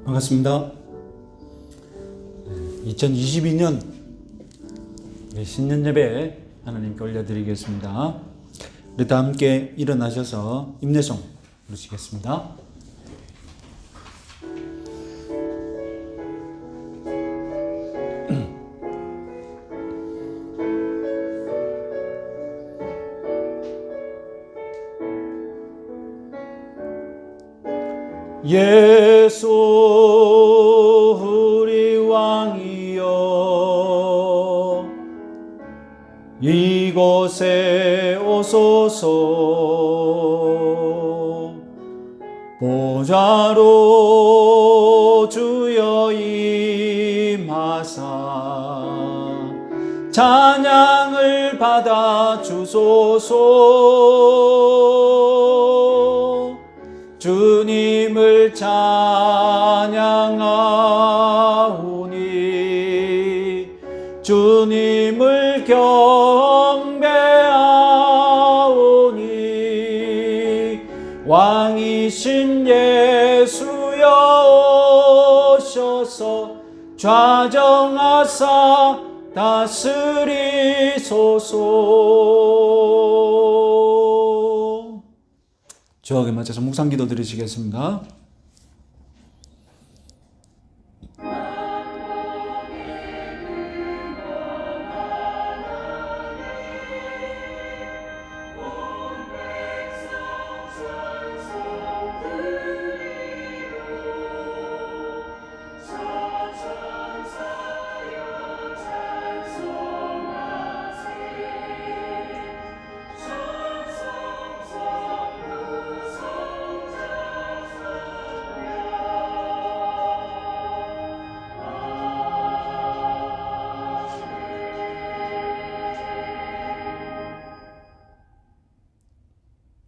반갑습니다. 2022년 신년 예배 하나님께 올려드리겠습니다. 우리 다 함께 일어나셔서 임내송 부르시겠습니다. 예수 우리 왕이여 이곳에 오소서. 보좌로 주여 임하사 찬양을 받아 주소서. 주님을 찬양하오니 주님을 경배하오니 왕이신 예수여 오셔서 좌정하사 다스리소서. 저하게 맞춰서 묵상기도 드리시겠습니다.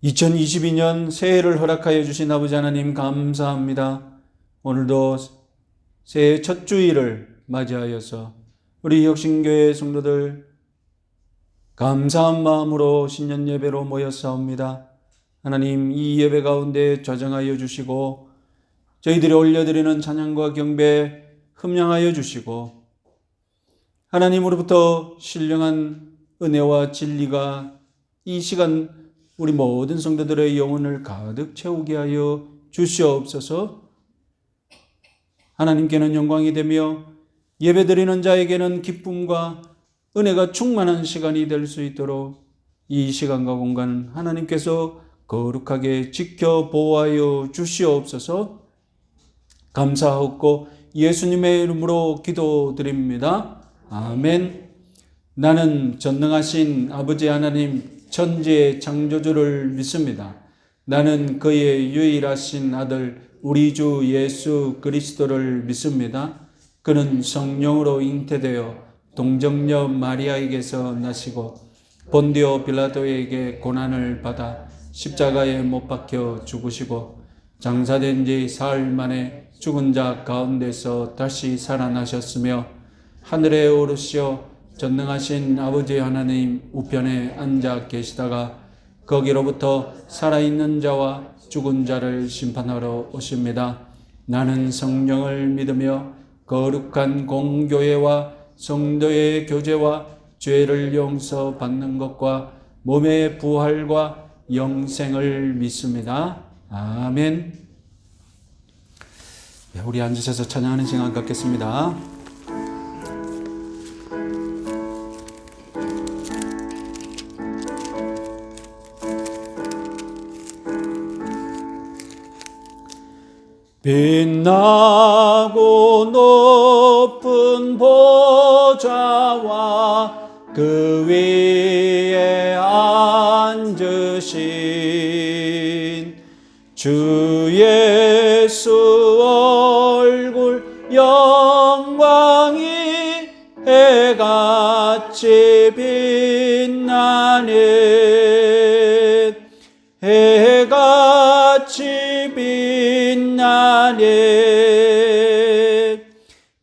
(2022년) 새해를 허락하여 주신 아버지 하나님 감사합니다. 오늘도 새해 첫 주일을 맞이하여서 우리 혁신교회 성도들 감사한 마음으로 신년 예배로 모였사옵니다. 하나님, 이 예배 가운데 좌정하여 주시고 저희들이 올려드리는 찬양과 경배 흠양하여 주시고 하나님으로부터 신령한 은혜와 진리가 이 시간 우리 모든 성도들의 영혼을 가득 채우게 하여 주시옵소서. 하나님께는 영광이 되며 예배드리는 자에게는 기쁨과 은혜가 충만한 시간이 될 수 있도록 이 시간과 공간 하나님께서 거룩하게 지켜 보호하여 주시옵소서. 감사하고 예수님의 이름으로 기도드립니다. 아멘. 나는 전능하신 아버지 하나님 천지의 창조주를 믿습니다. 나는 그의 유일하신 아들 우리 주 예수 그리스도를 믿습니다. 그는 성령으로 잉태되어 동정녀 마리아에게서 나시고 본디오 빌라도에게 고난을 받아 십자가에 못 박혀 죽으시고 장사된 지 사흘 만에 죽은 자 가운데서 다시 살아나셨으며 하늘에 오르시어 전능하신 아버지 하나님 우편에 앉아 계시다가 거기로부터 살아있는 자와 죽은 자를 심판하러 오십니다. 나는 성령을 믿으며 거룩한 공교회와 성도의 교제와 죄를 용서받는 것과 몸의 부활과 영생을 믿습니다. 아멘. 우리 앉으셔서 찬양하는 시간 갖겠습니다. 빛나고 높은 보좌와 그 위에 앉으신 주 예수 얼굴 영광이 해같이 빛나네. 해같이 빛나네.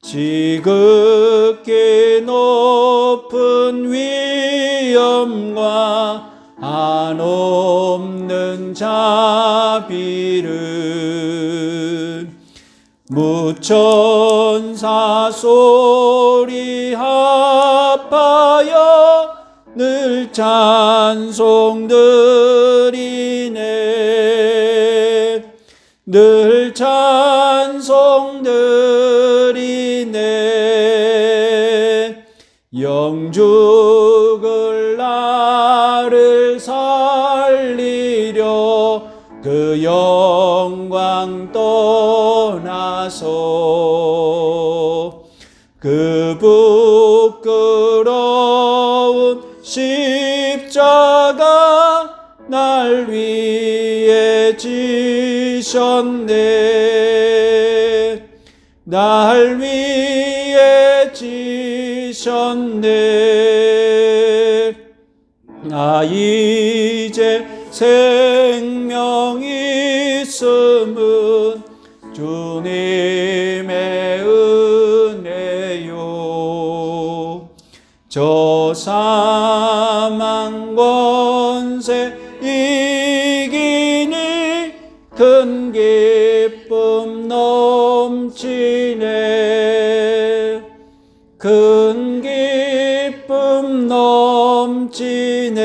지극히 높은 위엄과 한없는 자비를 무천사 소리 합하여 늘 찬송드리네. 늘 찬송드리네. 영죽을 나를 살리려 그 영광 떠나서 그 부끄러운 십자가 날 위해 지셨네. 날 위해 지셨네. 나 이제 생명 있음은 주님의 은혜요. 저 사망 권세 이기니 큰 기쁨 넘치네. 큰 기쁨 넘치네.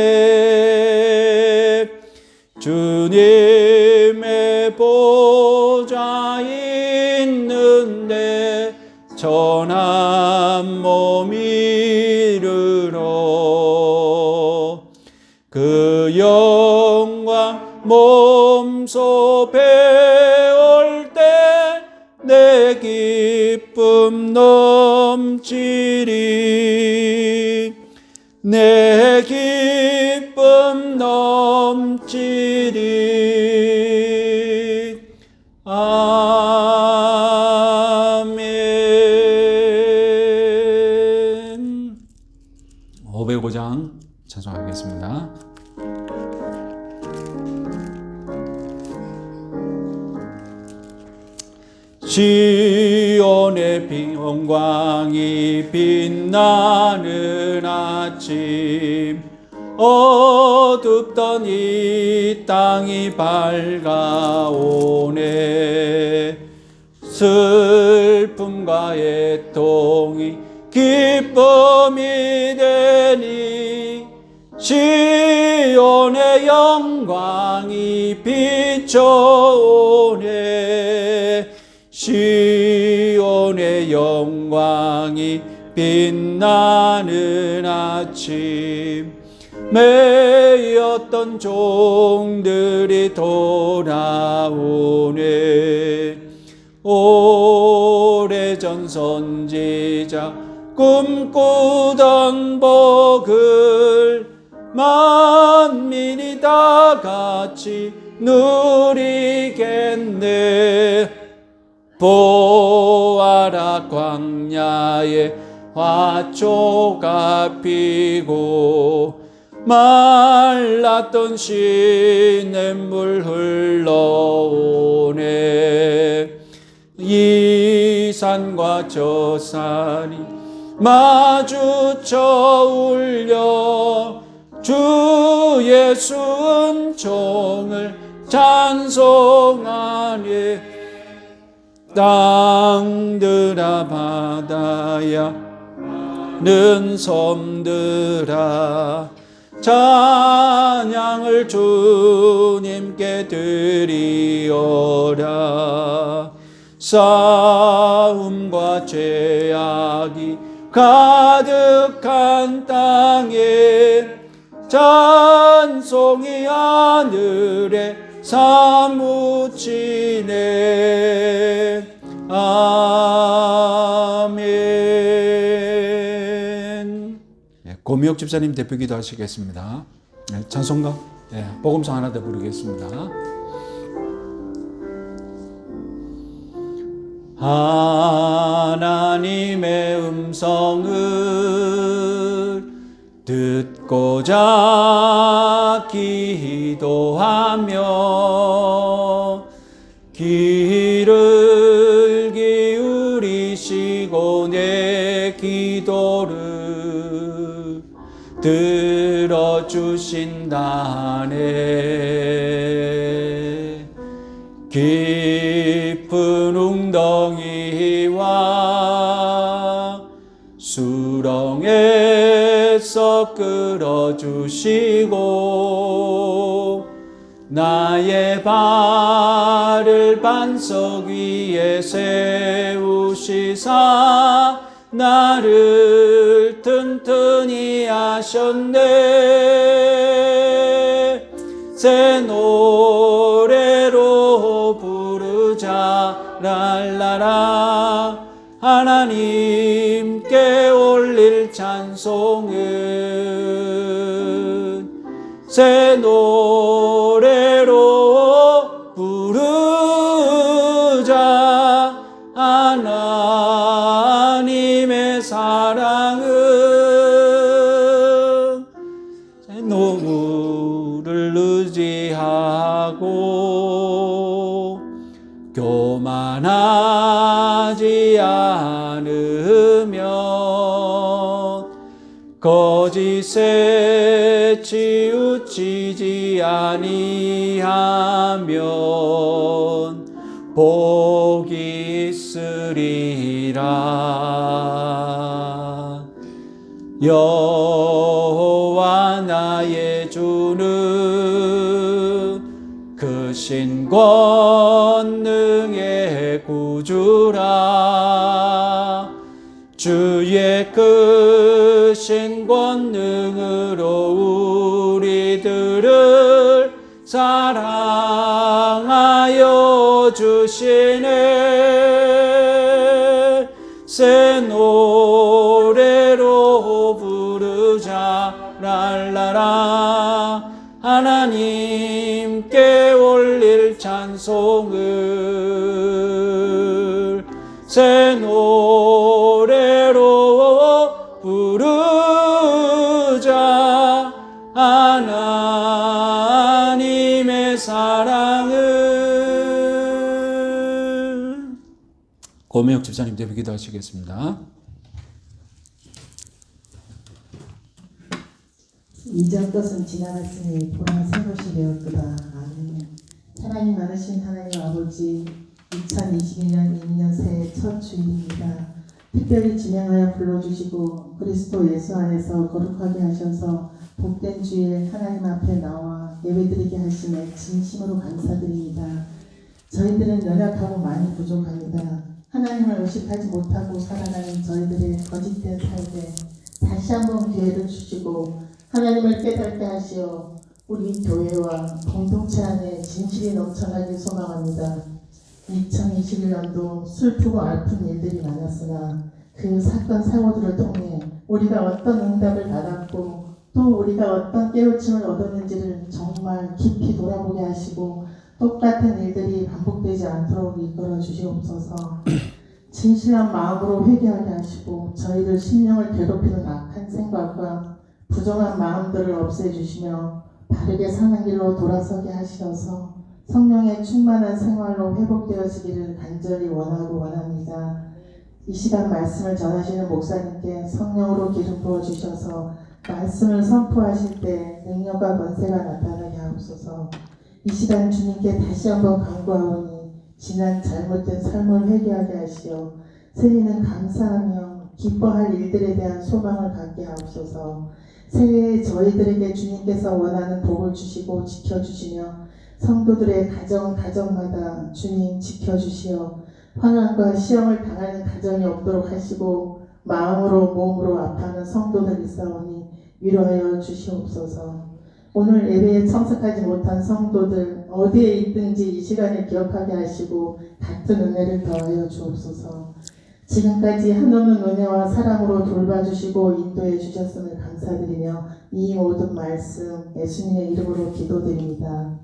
주님의 보좌 있는데 천한 몸 이르러 그 영광 몸소 배울 때 내 기쁨 넘치리. 내 기쁨 넘치리. 아멘. 505장 찬송하겠습니다. 시온의 영광이 빛나는 아침, 어둡던 이 땅이 밝아오네. 슬픔과 애통이 기쁨이 되니 시온의 영광이 비춰오네. 시온의 영광이 빛나는 아침, 매였던 종들이 돌아오네. 오래전 선지자 꿈꾸던 복을 만민이 다 같이 누리겠네. 보아라 광야에 화초가 피고 말랐던 시냇물 흘러오네. 이 산과 저 산이 마주쳐 울려 주 예수 은총을 찬송하네. 땅들아 바다야 는 섬들아 찬양을 주님께 드리어라. 싸움과 죄악이 가득한 땅에 찬송이 하늘에 사무치네. 아멘. 고미옥 집사님 대표기도 하시겠습니다. 찬송가 복음성 하나 더 부르겠습니다. 하나님의 음성을 듣고자 기도하며 귀를 기울이시고 내 기도를 들어주신다네. 깊은 푸른 웅덩이와 수렁에서 끌어주시고 나의 발을 반석 위에 세우시사 나를 튼튼히 하셨네. 새 노래로 부르자 랄라라. 하나님께 올릴 찬송은 새 노래로 부르자. 하나님의 사랑은 새 노물을 의지하고 교만하지 않으며 거짓에 치우치지 아니하면 복이 있으리라. 여호와 나의 주는 크신 권능의 구주라. 주의 크신 권능으로 우리들을 사랑하여 주시네. 새 노래로 부르자 랄라라. 하나님께 올릴 찬송을 새 노래로 부르자. 하나님의 사랑을. 고명혁 집사님 대표 기도하시겠습니다. 이전 것은 지나갔으니 보라 새 것이 되었도다. 아멘. 사랑이 많으신 하나님 아버지, 2021년 이민년 새해 첫 주일입니다. 특별히 진행하여 불러주시고 그리스도 예수 안에서 거룩하게 하셔서 복된 주일 하나님 앞에 나와 예배드리게 하심에 진심으로 감사드립니다. 저희들은 연약하고 많이 부족합니다. 하나님을 의식하지 못하고 살아가는 저희들의 거짓된 삶에 다시 한번 기회를 주시고 하나님을 깨닫게 하시어 우리 교회와 공동체 안에 진실이 넘쳐나길 소망합니다. 2021년도 슬프고 아픈 일들이 많았으나 그 사건 사고들을 통해 우리가 어떤 응답을 받았고 또 우리가 어떤 깨우침을 얻었는지를 정말 깊이 돌아보게 하시고 똑같은 일들이 반복되지 않도록 이끌어 주시옵소서. 진실한 마음으로 회개하게 하시고 저희들 심령을 괴롭히는 악한 생각과 부정한 마음들을 없애주시며 바르게 사는 길로 돌아서게 하시어서 성령의 충만한 생활로 회복되어지기를 간절히 원하고 원합니다. 이 시간 말씀을 전하시는 목사님께 성령으로 기름 부어주셔서 말씀을 선포하실 때 능력과 권세가 나타나게 하옵소서. 이 시간 주님께 다시 한번 간구하오니 지난 잘못된 삶을 회개하게 하시어 새해에는 감사하며 기뻐할 일들에 대한 소망을 갖게 하옵소서. 새해에 저희들에게 주님께서 원하는 복을 주시고 지켜주시며 성도들의 가정마다 주님 지켜주시어 환난과 시험을 당하는 가정이 없도록 하시고 마음으로 몸으로 아파하는 성도들 있사오니 위로하여 주시옵소서. 오늘 예배에 참석하지 못한 성도들 어디에 있든지 이 시간을 기억하게 하시고 같은 은혜를 더하여 주옵소서. 지금까지 한없는 은혜와 사랑으로 돌봐주시고 인도해 주셨음을 감사드리며 이 모든 말씀 예수님의 이름으로 기도드립니다.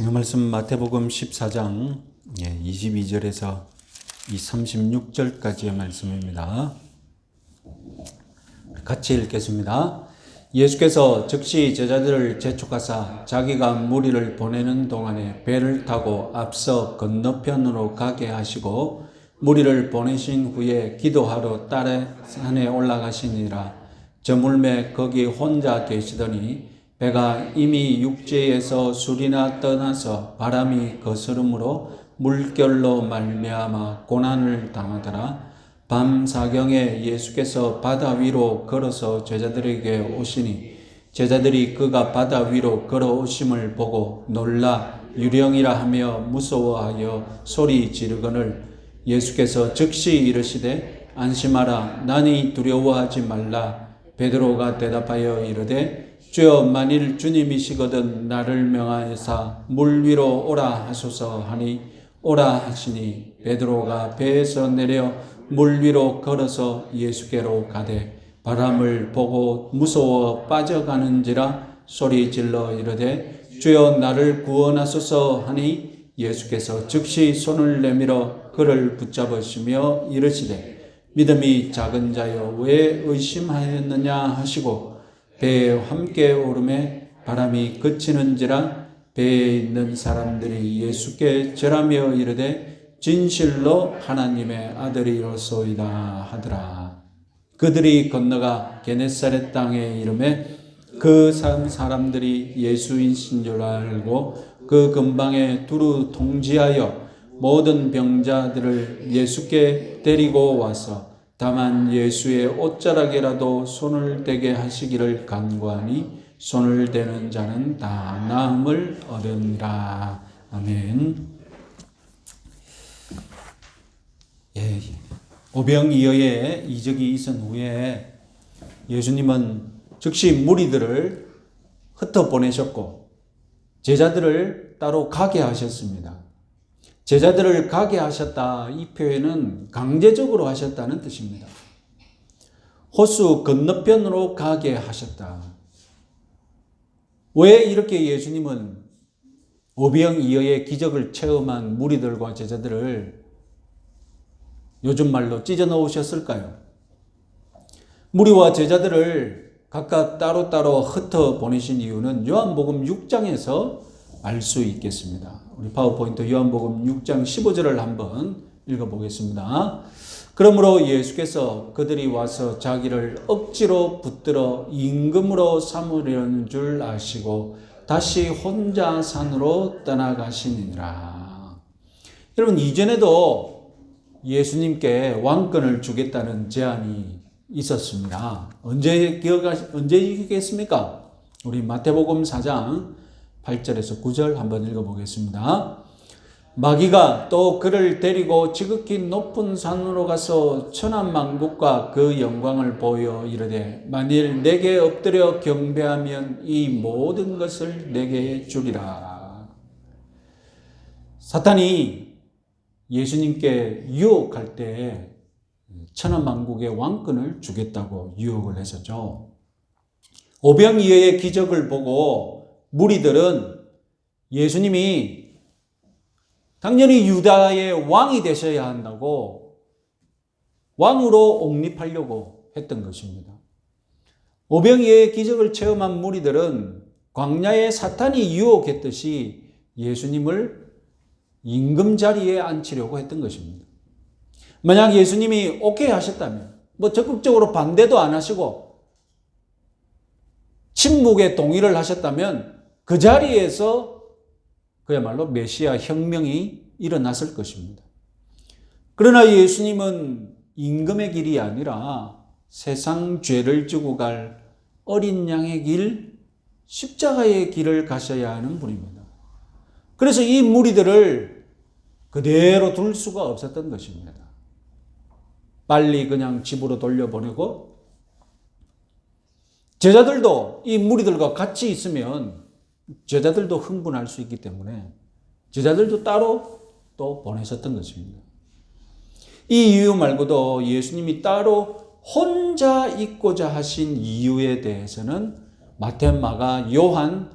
성경 말씀 마태복음 14장 22절에서 36절까지의 말씀입니다. 같이 읽겠습니다. 예수께서 즉시 제자들을 재촉하사 자기가 무리를 보내는 동안에 배를 타고 앞서 건너편으로 가게 하시고 무리를 보내신 후에 기도하러 딸의 산에 올라가시니라. 저물매 거기 혼자 계시더니 배가 이미 육지에서 술이나 떠나서 바람이 거스름으로 물결로 말미암아 고난을 당하더라. 밤 사경에 예수께서 바다 위로 걸어서 제자들에게 오시니 제자들이 그가 바다 위로 걸어오심을 보고 놀라 유령이라 하며 무서워하여 소리 지르거늘 예수께서 즉시 이르시되 안심하라 나니 두려워하지 말라. 베드로가 대답하여 이르되 주여 만일 주님이시거든 나를 명하여사 물 위로 오라 하소서 하니 오라 하시니 베드로가 배에서 내려 물 위로 걸어서 예수께로 가되 바람을 보고 무서워 빠져가는지라 소리질러 이르되 주여 나를 구원하소서 하니 예수께서 즉시 손을 내밀어 그를 붙잡으시며 이르시되 믿음이 작은 자여 왜 의심하였느냐 하시고 배에 함께 오르매 바람이 그치는지라 배에 있는 사람들이 예수께 절하며 이르되 진실로 하나님의 아들이로소이다 하더라. 그들이 건너가 게네사렛 땅에 이르매 그 사람들이 예수이신 줄 알고 그 근방에 두루 통지하여 모든 병자들을 예수께 데리고 와서 다만 예수의 옷자락에라도 손을 대게 하시기를 간구하니 손을 대는 자는 다 나음을 얻으니라. 아멘. 오병이어의 이적이 있은 후에 예수님은 즉시 무리들을 흩어 보내셨고 제자들을 따로 가게 하셨습니다. 제자들을 가게 하셨다 이 표현은 강제적으로 하셨다는 뜻입니다. 호수 건너편으로 가게 하셨다. 왜 이렇게 예수님은 오병이어의 기적을 체험한 무리들과 제자들을 요즘 말로 찢어 넣으셨을까요? 무리와 제자들을 각각 따로따로 흩어 보내신 이유는 요한복음 6장에서 알 수 있겠습니다. 우리 파워포인트 요한복음 6장 15절을 한번 읽어보겠습니다. 그러므로 예수께서 그들이 와서 자기를 억지로 붙들어 임금으로 삼으려는 줄 아시고 다시 혼자 산으로 떠나가시니라. 여러분 이전에도 예수님께 왕권을 주겠다는 제안이 있었습니다. 언제 있겠습니까? 우리 마태복음 4장 8절에서 9절 한번 읽어보겠습니다. 마귀가 또 그를 데리고 지극히 높은 산으로 가서 천하만국과 그 영광을 보여 이르되 만일 내게 엎드려 경배하면 이 모든 것을 내게 주리라. 사탄이 예수님께 유혹할 때 천하만국의 왕권을 주겠다고 유혹을 했었죠. 오병이어의 기적을 보고 무리들은 예수님이 당연히 유다의 왕이 되셔야 한다고 왕으로 옹립하려고 했던 것입니다. 오병이어의 기적을 체험한 무리들은 광야에 사탄이 유혹했듯이 예수님을 임금 자리에 앉히려고 했던 것입니다. 만약 예수님이 오케이 하셨다면 적극적으로 반대도 안 하시고 침묵에 동의를 하셨다면 그 자리에서 그야말로 메시아 혁명이 일어났을 것입니다. 그러나 예수님은 임금의 길이 아니라 세상 죄를 지고 갈 어린 양의 길, 십자가의 길을 가셔야 하는 분입니다. 그래서 이 무리들을 그대로 둘 수가 없었던 것입니다. 빨리 그냥 집으로 돌려보내고 제자들도 이 무리들과 같이 있으면 제자들도 흥분할 수 있기 때문에 제자들도 따로 또 보내셨던 것입니다. 이 이유 말고도 예수님이 따로 혼자 있고자 하신 이유에 대해서는 마태, 마가, 요한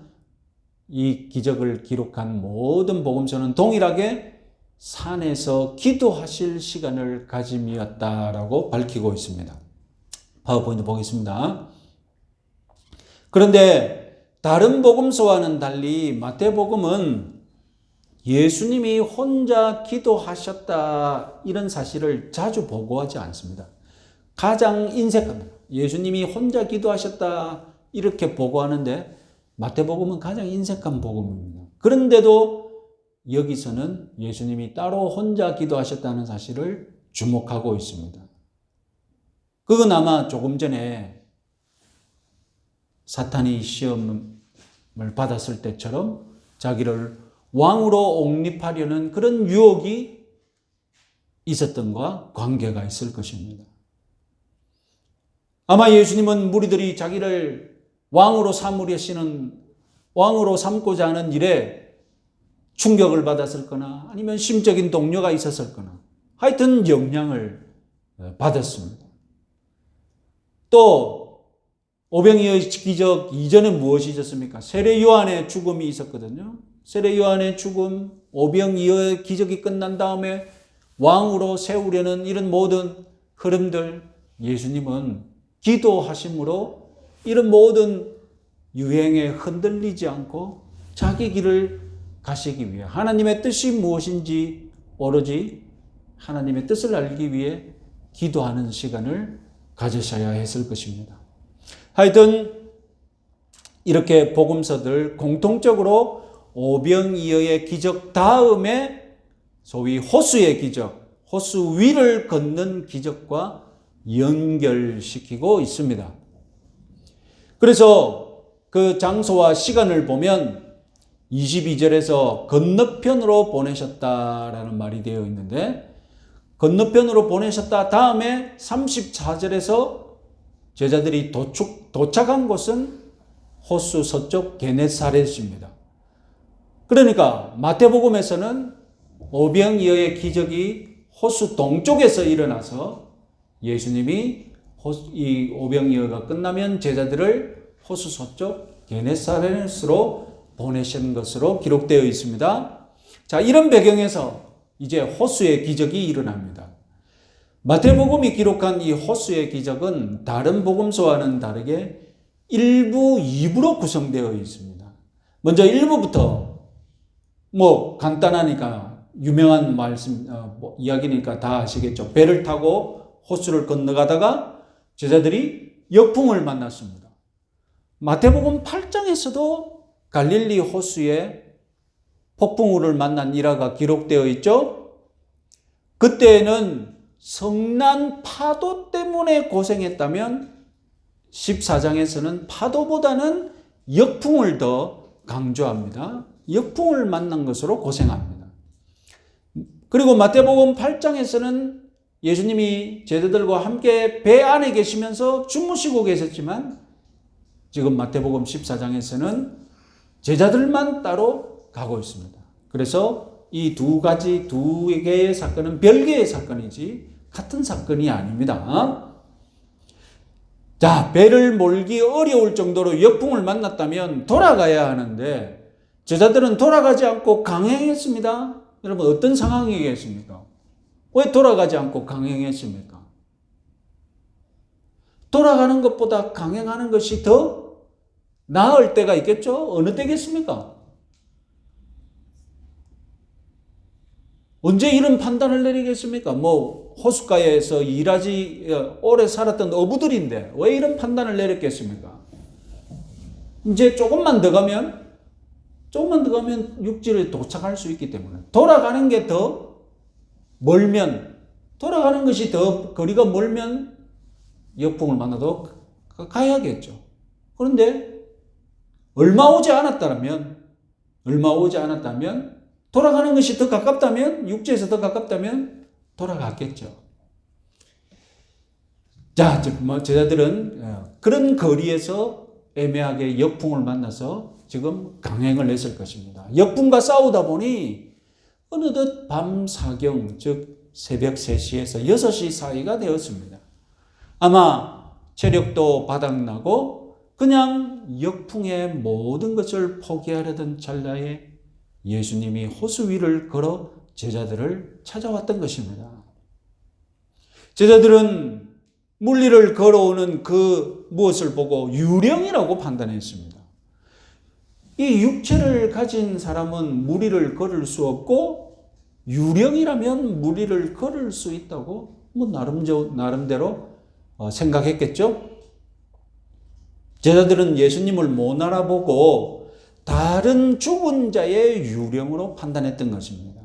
이 기적을 기록한 모든 복음서는 동일하게 산에서 기도하실 시간을 가짐이었다라고 밝히고 있습니다. 파워포인트 보겠습니다. 그런데 다른 복음서와는 달리 마태복음은 예수님이 혼자 기도하셨다 이런 사실을 자주 보고하지 않습니다. 가장 인색합니다. 예수님이 혼자 기도하셨다 이렇게 보고하는데 마태복음은 가장 인색한 복음입니다. 그런데도 여기서는 예수님이 따로 혼자 기도하셨다는 사실을 주목하고 있습니다. 그건 아마 조금 전에 사탄이 시험을 받았을 때처럼 자기를 왕으로 옹립하려는 그런 유혹이 있었던 것과 관계가 있을 것입니다. 아마 예수님은 무리들이 자기를 왕으로 삼고자 하는 일에 충격을 받았을 거나 아니면 심적인 동료가 있었을 거나 하여튼 영향을 받았습니다. 또 오병이어의 기적 이전에 무엇이 있었습니까? 세례 요한의 죽음이 있었거든요. 세례 요한의 죽음, 오병이어의 기적이 끝난 다음에 왕으로 세우려는 이런 모든 흐름들, 예수님은 기도하심으로 이런 모든 유행에 흔들리지 않고 자기 길을 가시기 위해 하나님의 뜻이 무엇인지 오로지 하나님의 뜻을 알기 위해 기도하는 시간을 가지셔야 했을 것입니다. 하여튼 이렇게 복음서들 공통적으로 오병이어의 기적 다음에 소위 호수의 기적, 호수 위를 걷는 기적과 연결시키고 있습니다. 그래서 그 장소와 시간을 보면 22절에서 건너편으로 보내셨다라는 말이 되어 있는데 건너편으로 보내셨다 다음에 34절에서 제자들이 도착한 곳은 호수 서쪽 게네사렛입니다. 그러니까 마태복음에서는 오병이어의 기적이 호수 동쪽에서 일어나서 예수님이 이 오병이어가 끝나면 제자들을 호수 서쪽 게네사렛으로 보내신 것으로 기록되어 있습니다. 자, 이런 배경에서 이제 호수의 기적이 일어납니다. 마태복음이 기록한 이 호수의 기적은 다른 복음서와는 다르게 1부, 2부로 구성되어 있습니다. 먼저 1부부터 간단하니까 유명한 말씀 이야기니까 다 아시겠죠. 배를 타고 호수를 건너가다가 제자들이 역풍을 만났습니다. 마태복음 8장에서도 갈릴리 호수에 폭풍우를 만난 일화가 기록되어 있죠. 그때는 성난 파도 때문에 고생했다면 14장에서는 파도보다는 역풍을 더 강조합니다. 역풍을 만난 것으로 고생합니다. 그리고 마태복음 8장에서는 예수님이 제자들과 함께 배 안에 계시면서 주무시고 계셨지만 지금 마태복음 14장에서는 제자들만 따로 가고 있습니다. 그래서 이 두 개의 사건은 별개의 사건이지 같은 사건이 아닙니다. 자, 배를 몰기 어려울 정도로 역풍을 만났다면 돌아가야 하는데 제자들은 돌아가지 않고 강행했습니다. 여러분 어떤 상황이겠습니까? 왜 돌아가지 않고 강행했습니까? 돌아가는 것보다 강행하는 것이 더 나을 때가 있겠죠? 어느 때겠습니까? 언제 이런 판단을 내리겠습니까? 호숫가에서 오래 살았던 어부들인데 왜 이런 판단을 내렸겠습니까? 이제 조금만 더 가면 육지를 도착할 수 있기 때문에 돌아가는 게 더 멀면 돌아가는 것이 더 거리가 멀면 역풍을 만나도 가야겠죠. 그런데 얼마 오지 않았다면 돌아가는 것이 더 가깝다면 육지에서 더 가깝다면 돌아갔겠죠. 자, 제자들은 그런 거리에서 애매하게 역풍을 만나서 지금 강행을 했을 것입니다. 역풍과 싸우다 보니 어느덧 밤 사경, 즉 새벽 3시에서 6시 사이가 되었습니다. 아마 체력도 바닥나고 그냥 역풍의 모든 것을 포기하려던 찰나에 예수님이 호수 위를 걸어 제자들을 찾아왔던 것입니다. 제자들은 물리를 걸어오는 그 무엇을 보고 유령이라고 판단했습니다. 이 육체를 가진 사람은 무리를 걸을 수 없고 유령이라면 무리를 걸을 수 있다고 나름대로 생각했겠죠. 제자들은 예수님을 못 알아보고 다른 죽은 자의 유령으로 판단했던 것입니다.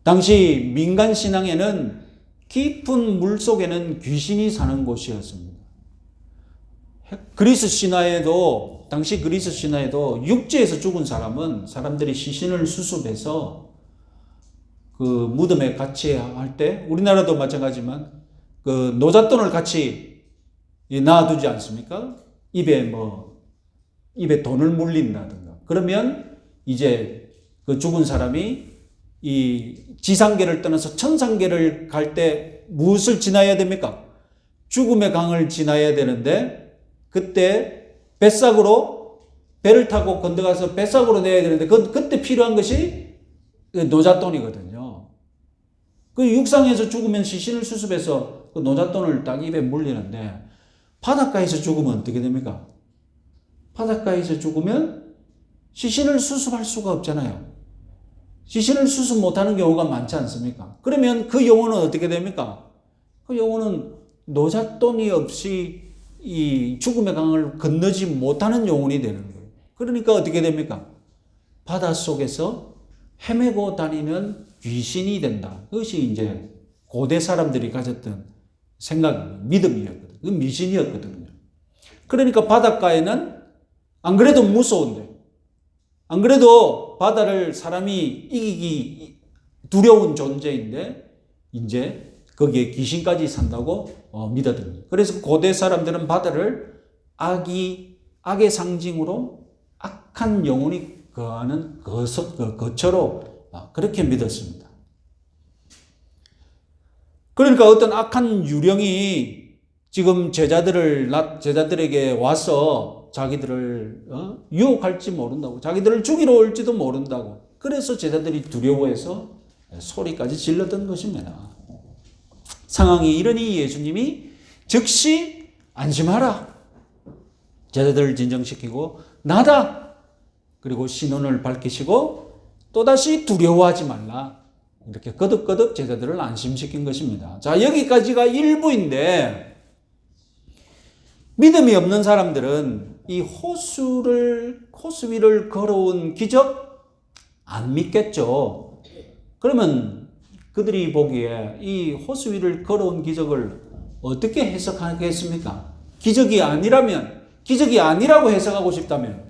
당시 민간 신앙에는 깊은 물 속에는 귀신이 사는 곳이었습니다. 당시 그리스 신화에도 육지에서 죽은 사람은 사람들이 시신을 수습해서 그 무덤에 같이 할 때, 우리나라도 마찬가지지만 그 노잣돈을 같이 놔두지 않습니까? 입에 돈을 물린다든가. 그러면 이제 그 죽은 사람이 이 지상계를 떠나서 천상계를 갈 때 무엇을 지나야 됩니까? 죽음의 강을 지나야 되는데 그때 배를 타고 건너가서 뱃삭으로 내야 되는데 그때 필요한 것이 노잣돈이거든요. 그 육상에서 죽으면 시신을 수습해서 그 노잣돈을 딱 입에 물리는데 바닷가에서 죽으면 어떻게 됩니까? 바닷가에서 죽으면 시신을 수습할 수가 없잖아요. 시신을 수습 못하는 경우가 많지 않습니까? 그러면 그 영혼은 어떻게 됩니까? 그 영혼은 노잣돈이 없이 이 죽음의 강을 건너지 못하는 영혼이 되는 거예요. 그러니까 어떻게 됩니까? 바닷속에서 헤매고 다니는 귀신이 된다. 그것이 이제 고대 사람들이 가졌던 믿음이었거든요. 그 미신이었거든요. 그러니까 바닷가에는 안 그래도 무서운데, 안 그래도 바다를 사람이 이기기 두려운 존재인데 이제 거기에 귀신까지 산다고 믿어듭니다. 그래서 고대 사람들은 바다를 악의 상징으로 악한 영혼이 거하는 거처로 그렇게 믿었습니다. 그러니까 어떤 악한 유령이 지금 제자들에게 와서 자기들을 유혹할지 모른다고, 자기들을 죽이러 올지도 모른다고. 그래서 제자들이 두려워해서 소리까지 질렀던 것입니다. 상황이 이러니 예수님이 즉시 안심하라. 제자들을 진정시키고 나다. 그리고 신원을 밝히시고 또다시 두려워하지 말라. 이렇게 거듭거듭 제자들을 안심시킨 것입니다. 자, 여기까지가 일부인데 믿음이 없는 사람들은 이 호수 위를 걸어온 기적 안 믿겠죠. 그러면 그들이 보기에 이 호수 위를 걸어온 기적을 어떻게 해석하겠습니까? 기적이 아니라고 해석하고 싶다면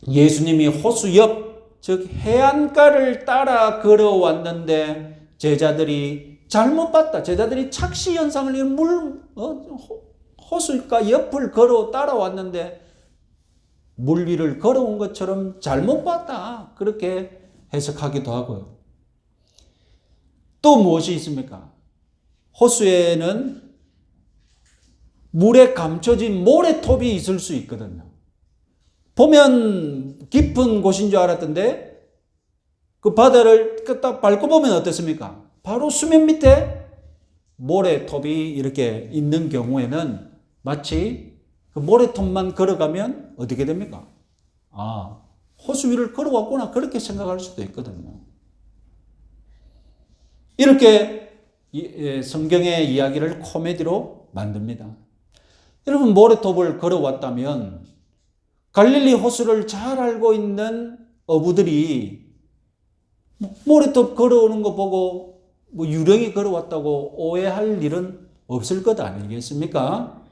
예수님이 호수 옆, 즉 해안가를 따라 걸어왔는데 제자들이 잘못 봤다. 제자들이 착시 현상을 호수가 옆을 걸어 따라왔는데 물 위를 걸어온 것처럼 잘못 봤다. 그렇게 해석하기도 하고요. 또 무엇이 있습니까? 호수에는 물에 감춰진 모래톱이 있을 수 있거든요. 보면 깊은 곳인 줄 알았던데 그 바다를 딱 밟고 보면 어떻습니까? 바로 수면 밑에 모래톱이 이렇게 있는 경우에는 마치 그 모래톱만 걸어가면 어떻게 됩니까? 호수 위를 걸어왔구나 그렇게 생각할 수도 있거든요. 이렇게 성경의 이야기를 코미디로 만듭니다. 여러분 모래톱을 걸어왔다면 갈릴리 호수를 잘 알고 있는 어부들이 모래톱 걸어오는 거 보고 유령이 걸어왔다고 오해할 일은 없을 것 아니겠습니까?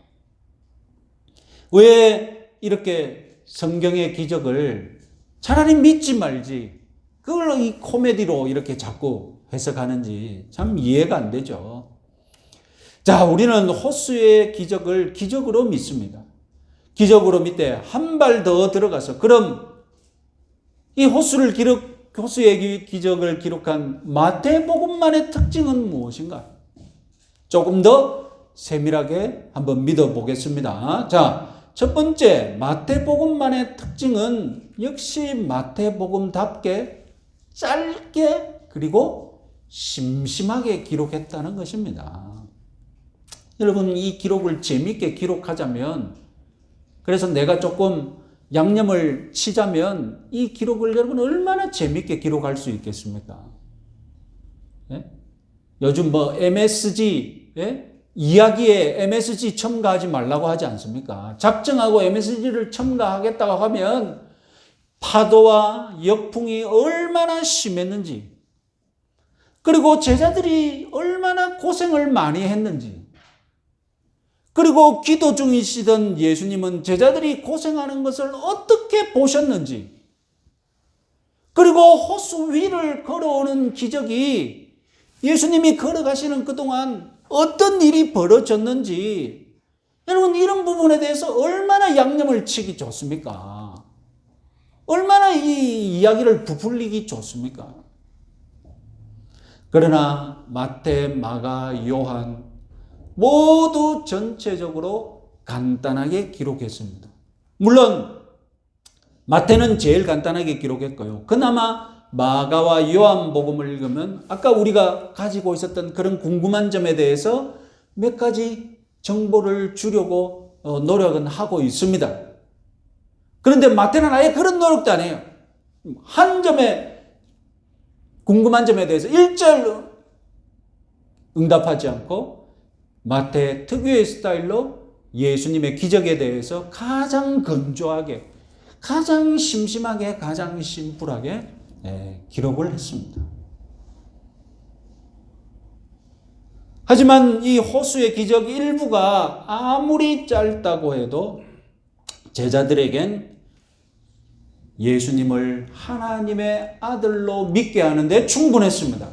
왜 이렇게 성경의 기적을 차라리 믿지 말지 그걸 이 코미디로 이렇게 자꾸 해석하는지 참 이해가 안 되죠. 자, 우리는 호수의 기적을 기적으로 믿습니다. 기적으로 믿되 한 발 더 들어가서 그럼 이 호수의 기적을 기록한 마태복음만의 특징은 무엇인가? 조금 더 세밀하게 한번 믿어보겠습니다. 자, 첫 번째, 마태복음만의 특징은 역시 마태복음답게 짧게 그리고 심심하게 기록했다는 것입니다. 여러분, 이 기록을 재미있게 기록하자면, 그래서 내가 조금 양념을 치자면 이 기록을 여러분 얼마나 재미있게 기록할 수 있겠습니까? 예? 요즘 뭐 MSG, 예? 이야기에 MSG 첨가하지 말라고 하지 않습니까? 작정하고 MSG를 첨가하겠다고 하면 파도와 역풍이 얼마나 심했는지, 그리고 제자들이 얼마나 고생을 많이 했는지, 그리고 기도 중이시던 예수님은 제자들이 고생하는 것을 어떻게 보셨는지, 그리고 호수 위를 걸어오는 기적이 예수님이 걸어가시는 그동안 어떤 일이 벌어졌는지, 여러분 이런 부분에 대해서 얼마나 양념을 치기 좋습니까? 얼마나 이 이야기를 부풀리기 좋습니까? 그러나 마태, 마가, 요한 모두 전체적으로 간단하게 기록했습니다. 물론 마태는 제일 간단하게 기록했고요. 그나마 마가와 요한복음을 읽으면 아까 우리가 가지고 있었던 그런 궁금한 점에 대해서 몇 가지 정보를 주려고 노력은 하고 있습니다. 그런데 마태는 아예 그런 노력도 안 해요. 한 점에 궁금한 점에 대해서 1절 응답하지 않고 마태 특유의 스타일로 예수님의 기적에 대해서 가장 건조하게, 가장 심심하게, 가장 심플하게 기록을 했습니다. 하지만 이 호수의 기적 일부가 아무리 짧다고 해도 제자들에겐 예수님을 하나님의 아들로 믿게 하는데 충분했습니다.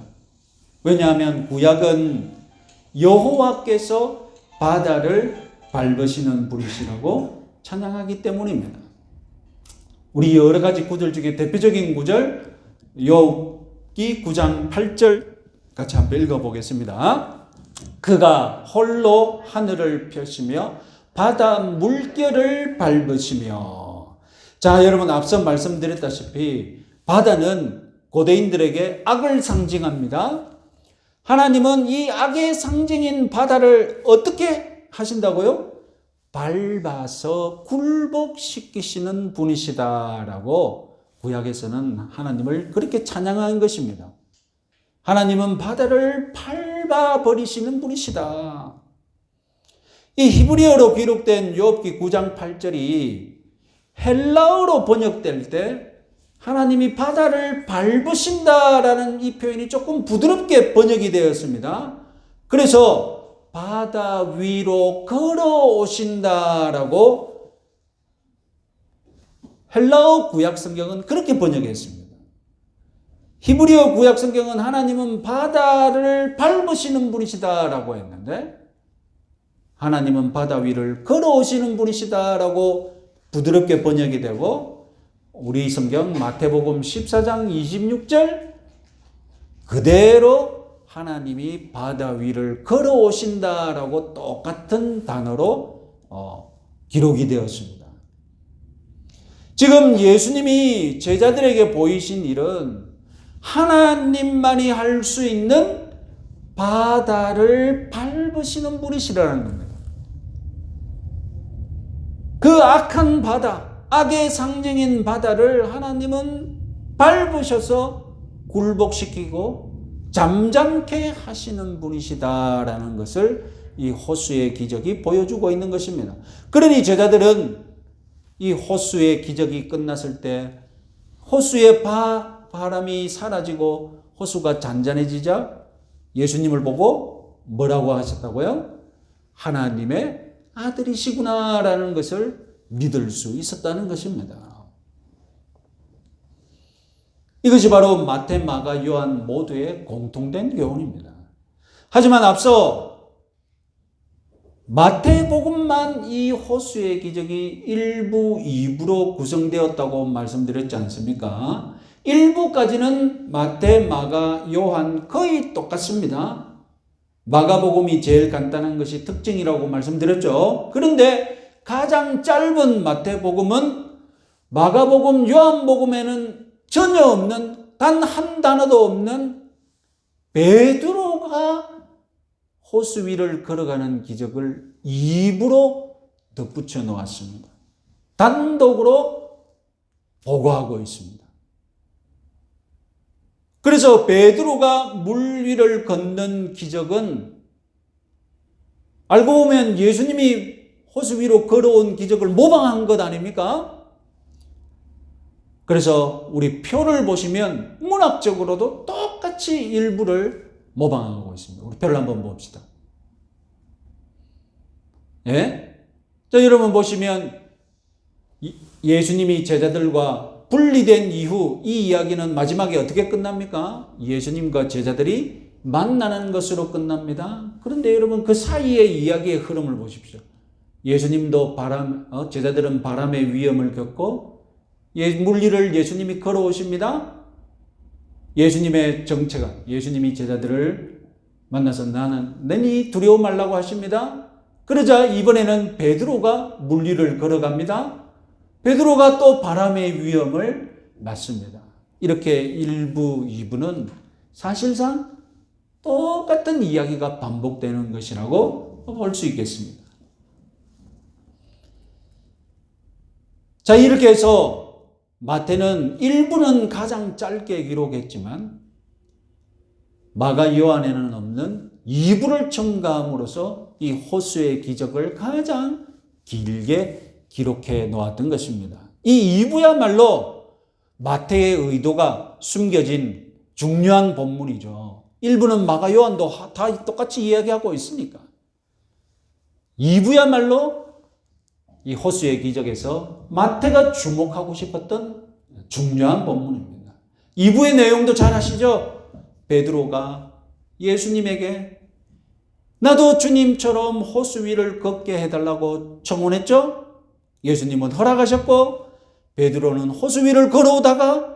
왜냐하면 구약은 여호와께서 바다를 밟으시는 분이시라고 찬양하기 때문입니다. 우리 여러 가지 구절 중에 대표적인 구절 욥기 9장 8절 같이 한번 읽어보겠습니다. 그가 홀로 하늘을 펴시며 바다 물결을 밟으시며. 자, 여러분 앞서 말씀드렸다시피 바다는 고대인들에게 악을 상징합니다. 하나님은 이 악의 상징인 바다를 어떻게 하신다고요? 밟아서 굴복시키시는 분이시다라고 구약에서는 하나님을 그렇게 찬양한 것입니다. 하나님은 바다를 밟아버리시는 분이시다. 이 히브리어로 기록된 욥기 9장 8절이 헬라어로 번역될 때 하나님이 바다를 밟으신다라는 이 표현이 조금 부드럽게 번역이 되었습니다. 그래서 바다 위로 걸어오신다라고 헬라어 구약 성경은 그렇게 번역했습니다. 히브리어 구약 성경은 하나님은 바다를 밟으시는 분이시다라고 했는데 하나님은 바다 위를 걸어오시는 분이시다라고 부드럽게 번역이 되고, 우리 성경 마태복음 14장 26절 그대로 하나님이 바다 위를 걸어오신다라고 똑같은 단어로 기록이 되었습니다. 지금 예수님이 제자들에게 보이신 일은 하나님만이 할 수 있는 바다를 밟으시는 분이시라는 겁니다. 그 악한 바다, 악의 상징인 바다를 하나님은 밟으셔서 굴복시키고 잠잠케 하시는 분이시다라는 것을 이 호수의 기적이 보여주고 있는 것입니다. 그러니 제자들은 이 호수의 기적이 끝났을 때 호수의 바람이 사라지고 호수가 잔잔해지자 예수님을 보고 뭐라고 하셨다고요? 하나님의 아들이시구나라는 것을 믿을 수 있었다는 것입니다. 이것이 바로 마태, 마가, 요한 모두의 공통된 교훈입니다. 하지만 앞서 마태복음만 이 호수의 기적이 1부, 2부로 구성되었다고 말씀드렸지 않습니까? 1부까지는 마태, 마가, 요한 거의 똑같습니다. 마가복음이 제일 간단한 것이 특징이라고 말씀드렸죠. 그런데 가장 짧은 마태복음은 마가복음, 요한복음에는 전혀 없는, 단 한 단어도 없는 베드로가 호수 위를 걸어가는 기적을 입으로 덧붙여 놓았습니다. 단독으로 보고하고 있습니다. 그래서 베드로가 물 위를 걷는 기적은 알고 보면 예수님이 호수 위로 걸어온 기적을 모방한 것 아닙니까? 그래서 우리 표를 보시면 문학적으로도 똑같이 일부를 모방하고 있습니다. 우리 표를 한번 봅시다. 예? 자, 여러분 보시면 예수님이 제자들과 분리된 이후 이 이야기는 마지막에 어떻게 끝납니까? 예수님과 제자들이 만나는 것으로 끝납니다. 그런데 여러분 그 사이의 이야기의 흐름을 보십시오. 예수님도 제자들은 바람의 위험을 겪고 물 위를 예수님이 걸어오십니다. 예수님의 정체가, 예수님이 제자들을 만나서 너희 두려워 말라고 하십니다. 그러자 이번에는 베드로가 물 위를 걸어갑니다. 베드로가 또 바람의 위험을 맞습니다. 이렇게 1부, 2부는 사실상 똑같은 이야기가 반복되는 것이라고 볼 수 있겠습니다. 자, 이렇게 해서 마태는 1부는 가장 짧게 기록했지만 마가, 요한에는 없는 2부를 첨가함으로써 이 호수의 기적을 가장 길게 기록해 놓았던 것입니다. 이 2부야말로 마태의 의도가 숨겨진 중요한 본문이죠. 1부는 마가, 요한도 다 똑같이 이야기하고 있으니까. 2부야말로 이 호수의 기적에서 마태가 주목하고 싶었던 중요한 본문입니다. 2부의 내용도 잘 아시죠? 베드로가 예수님에게 나도 주님처럼 호수 위를 걷게 해달라고 청혼했죠? 예수님은 허락하셨고 베드로는 호수 위를 걸어오다가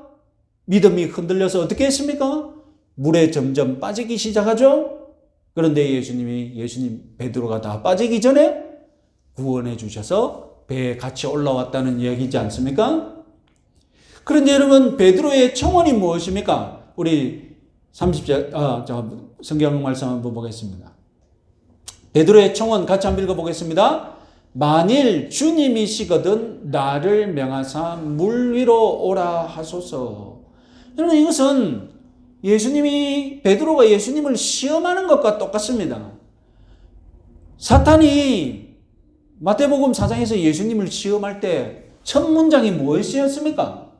믿음이 흔들려서 어떻게 했습니까? 물에 점점 빠지기 시작하죠? 그런데 예수님 베드로가 다 빠지기 전에 구원해 주셔서 배에 같이 올라왔다는 얘기지 않습니까? 그런데 여러분 베드로의 청혼이 무엇입니까? 우리 30절 성경 말씀 한번 보겠습니다. 베드로의 청혼 같이 한번 읽어보겠습니다. 만일 주님이시거든 나를 명하사 물 위로 오라 하소서. 여러분 이것은 베드로가 예수님을 시험하는 것과 똑같습니다. 사탄이 마태복음 4장에서 예수님을 시험할 때 첫 문장이 무엇이었습니까?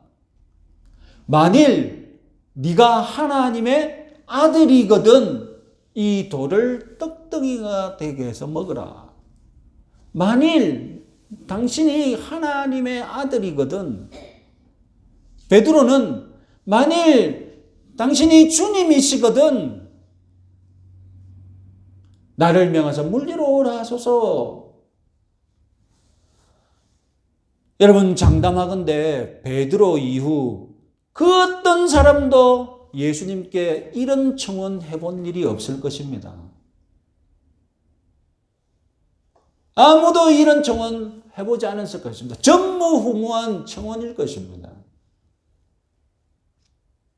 만일 네가 하나님의 아들이거든 이 돌을 떡덩이가 되게 해서 먹으라. 만일 당신이 하나님의 아들이거든. 베드로는 만일 당신이 주님이시거든 나를 명하사 물 위로 오라 하소서. 여러분 장담하건대 베드로 이후 그 어떤 사람도 예수님께 이런 청혼해 본 일이 없을 것입니다. 아무도 이런 청혼 해보지 않았을 것입니다. 전무후무한 청혼일 것입니다.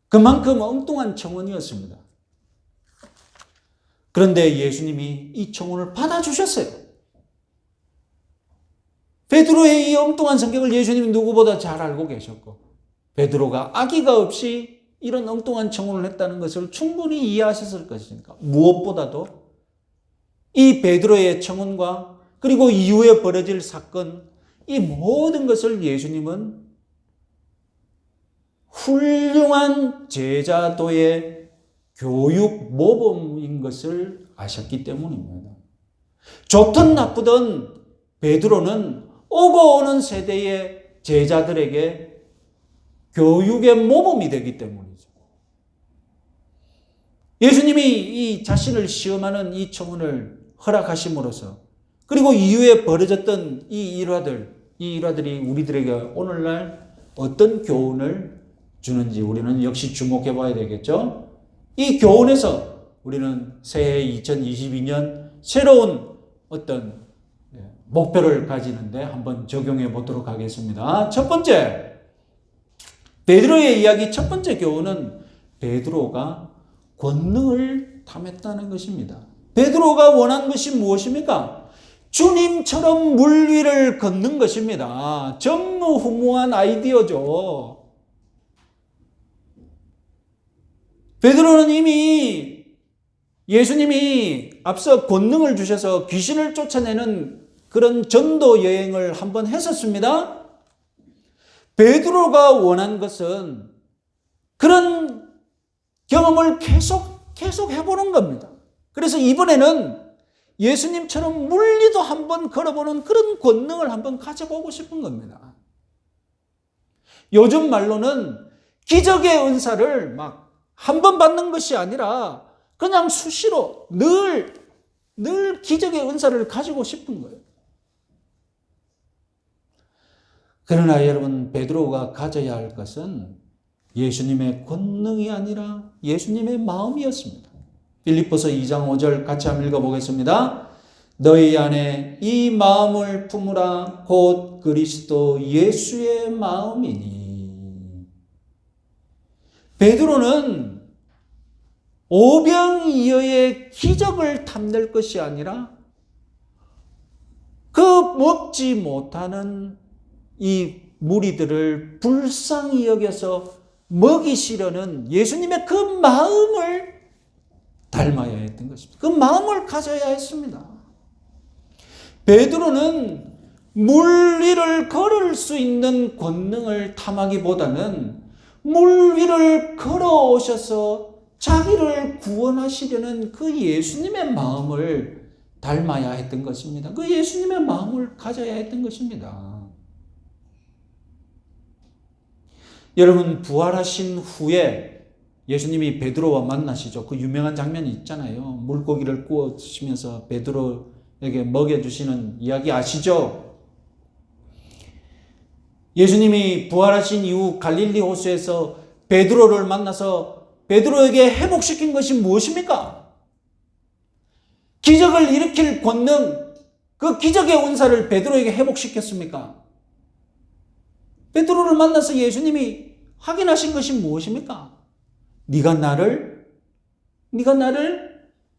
그만큼 엉뚱한 청혼이었습니다. 그런데 예수님이 이 청혼을 받아주셨어요. 베드로의 이 엉뚱한 성격을 예수님이 누구보다 잘 알고 계셨고 베드로가 악의가 없이 이런 엉뚱한 청혼을 했다는 것을 충분히 이해하셨을 것이니까 무엇보다도 이 베드로의 청혼과 그리고 이후에 벌어질 사건 이 모든 것을 예수님은 훌륭한 제자도의 교육 모범인 것을 아셨기 때문입니다. 좋든 나쁘든 베드로는 오고 오는 세대의 제자들에게 교육의 모범이 되기 때문이죠. 예수님이 이 자신을 시험하는 이 청혼을 허락하심으로써 그리고 이후에 벌어졌던 이 일화들이 우리들에게 오늘날 어떤 교훈을 주는지 우리는 역시 주목해 봐야 되겠죠. 이 교훈에서 우리는 새해 2022년 새로운 어떤 목표를 가지는데 한번 적용해 보도록 하겠습니다. 첫 번째, 베드로의 이야기 첫 번째 교훈은 베드로가 권능을 탐했다는 것입니다. 베드로가 원한 것이 무엇입니까? 주님처럼 물 위를 걷는 것입니다. 전무후무한 아이디어죠. 베드로는 이미 예수님이 앞서 권능을 주셔서 귀신을 쫓아내는 그런 전도 여행을 한번 했었습니다. 베드로가 원한 것은 그런 경험을 계속 해보는 겁니다. 그래서 이번에는 예수님처럼 물 위도 한번 걸어보는 그런 권능을 한번 가져보고 싶은 겁니다. 요즘 말로는 기적의 은사를 막 한 번 받는 것이 아니라 그냥 수시로 늘 기적의 은사를 가지고 싶은 거예요. 그러나 여러분, 베드로가 가져야 할 것은 예수님의 권능이 아니라 예수님의 마음이었습니다. 빌립보서 2장 5절 같이 한번 읽어보겠습니다. 너희 안에 이 마음을 품으라 곧 그리스도 예수의 마음이니. 베드로는 오병이어의 기적을 탐낼 것이 아니라 그 먹지 못하는 이 무리들을 불쌍히 여겨서 먹이시려는 예수님의 그 마음을 닮아야 했던 것입니다. 그 마음을 가져야 했습니다. 베드로는 물 위를 걸을 수 있는 권능을 탐하기보다는 물 위를 걸어오셔서 자기를 구원하시려는 그 예수님의 마음을 닮아야 했던 것입니다. 그 예수님의 마음을 가져야 했던 것입니다. 여러분, 부활하신 후에 예수님이 베드로와 만나시죠. 그 유명한 장면이 있잖아요. 물고기를 구워 드시면서 베드로에게 먹여주시는 이야기 아시죠? 예수님이 부활하신 이후 갈릴리 호수에서 베드로를 만나서 베드로에게 회복시킨 것이 무엇입니까? 기적을 일으킬 권능, 그 기적의 은사를 베드로에게 회복시켰습니까? 베드로를 만나서 예수님이 확인하신 것이 무엇입니까? 네가 나를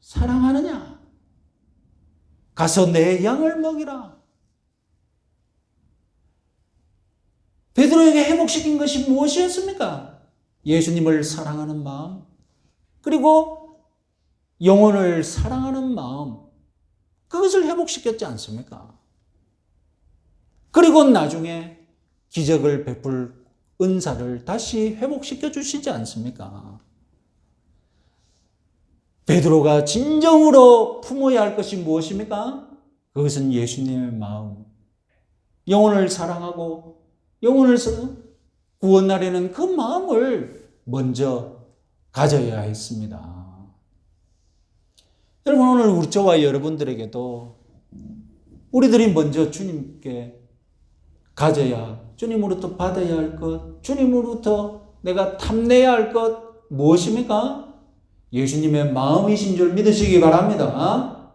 사랑하느냐? 가서 내 양을 먹이라. 베드로에게 회복시킨 것이 무엇이었습니까? 예수님을 사랑하는 마음, 그리고 영혼을 사랑하는 마음, 그것을 회복시켰지 않습니까? 그리고 나중에 기적을 베풀 은사를 다시 회복시켜 주시지 않습니까? 베드로가 진정으로 품어야 할 것이 무엇입니까? 그것은 예수님의 마음, 영혼을 사랑하고 영혼을 구원하려는 그 마음을 먼저 가져야 했습니다. 여러분, 오늘 저와 여러분들에게도 우리들이 먼저 주님께 가져야, 주님으로부터 받아야 할 것, 주님으로부터 내가 탐내야 할 것 무엇입니까? 예수님의 마음이신 줄 믿으시기 바랍니다.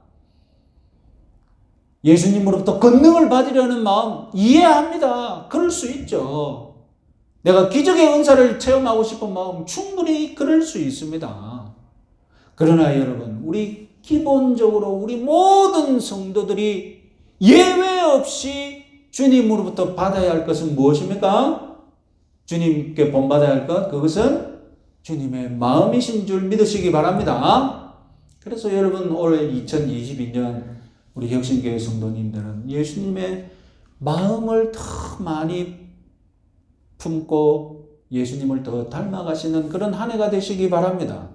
예수님으로부터 권능을 받으려는 마음 이해합니다. 그럴 수 있죠. 내가 기적의 은사를 체험하고 싶은 마음 충분히 그럴 수 있습니다. 그러나 여러분, 우리 기본적으로 우리 모든 성도들이 예외 없이 주님으로부터 받아야 할 것은 무엇입니까? 주님께 본받아야 할 것, 그것은 주님의 마음이신 줄 믿으시기 바랍니다. 그래서 여러분, 올해 2022년 우리 혁신교회 성도님들은 예수님의 마음을 더 많이 품고 예수님을 더 닮아가시는 그런 한 해가 되시기 바랍니다.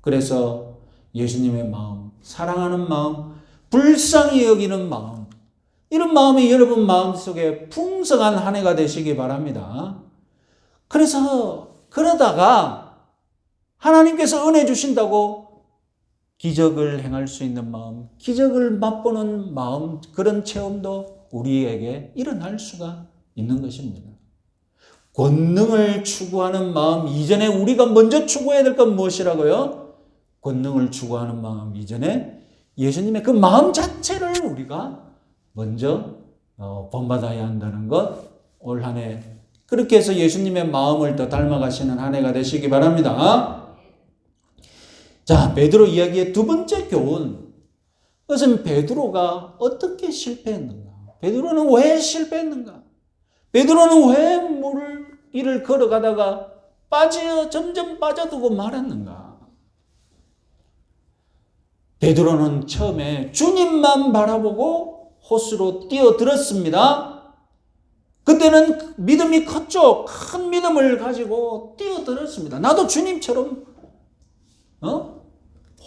그래서 예수님의 마음, 사랑하는 마음, 불쌍히 여기는 마음, 이런 마음이 여러분 마음속에 풍성한 한 해가 되시기 바랍니다. 그래서 그러다가 하나님께서 은혜 주신다고 기적을 행할 수 있는 마음, 기적을 맛보는 마음, 그런 체험도 우리에게 일어날 수가 있는 것입니다. 권능을 추구하는 마음 이전에 우리가 먼저 추구해야 될 건 무엇이라고요? 권능을 추구하는 마음 이전에 예수님의 그 마음 자체를 우리가 먼저 본받아야 한다는 것, 올 한 해 그렇게 해서 예수님의 마음을 더 닮아가시는 한 해가 되시기 바랍니다. 자, 베드로 이야기의 두 번째 교훈. 그것은 베드로가 어떻게 실패했는가? 베드로는 왜 실패했는가? 베드로는 왜 물 길을 걸어가다가 점점 빠져두고 말았는가? 베드로는 처음에 주님만 바라보고 호수로 뛰어들었습니다. 그때는 믿음이 컸죠. 큰 믿음을 가지고 뛰어들었습니다. 나도 주님처럼